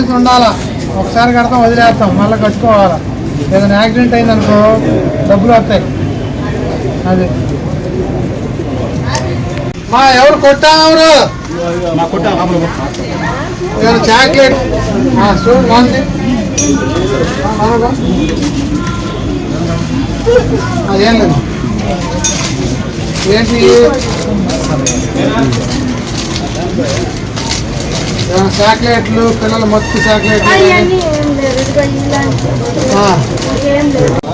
Insurance ఉండాలా. ఒకసారి కడతాం వదిలేస్తాం, మళ్ళీ కట్టుకోవాలా. ఏదైనా యాక్సిడెంట్ అయిందనుకో డబ్బులు వస్తాయి. అది మా ఎవరు కొట్టారు చాక్లెట్ చూడు బాగుంది. అదేం లేదు ఏంటి చాక్లెట్లు పిల్లలు మొత్తం చాక్లెట్లు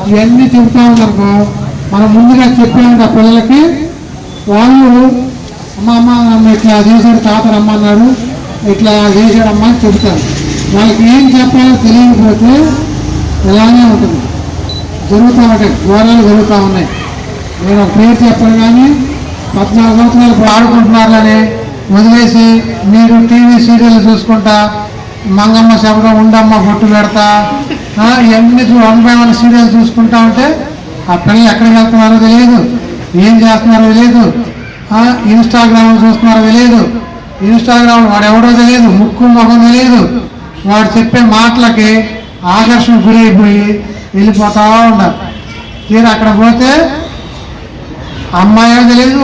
ఇవన్నీ చెబుతా ఉన్నారనుకో మనం ముందుగా చెప్పామంట పిల్లలకి. వాళ్ళు అమ్మ ఇట్లా చేశాడు తాత రమ్మన్నాడు, ఇట్లా చేశాడమ్మా అని చెబుతారు. వాళ్ళకి ఏం చెప్పాలో తెలియకపోతే ఇలానే ఉంటుంది, జరుగుతూ ఉంటాయి, ఘోరాలు జరుగుతూ ఉన్నాయి. నేను ఒక పేరు చెప్పాను కానీ 14 సంవత్సరాలు ఆడుకుంటున్నారని వదిలేసి మీరు టీవీ సీరియల్ చూసుకుంటా మంగమ్మ చెప్పడం ఉండమ్మ బొట్టు పెడతా ఇవన్నీ 1 సీరియల్ చూసుకుంటా ఉంటే ఆ పిల్లలు ఎక్కడికి వెళ్తున్నారో తెలియదు, ఏం చేస్తున్నారో తెలియదు. ఇన్స్టాగ్రామ్ చూస్తున్నారో తెలియదు, ఇన్స్టాగ్రామ్ వాడు ఎవడో తెలియదు, ముక్కు మొహం తెలియదు. వాడు చెప్పే మాటలకి ఆకర్షణ గురైపోయి వెళ్ళిపోతా ఉంటారు. తీరు అక్కడ పోతే అమ్మాయో తెలియదు,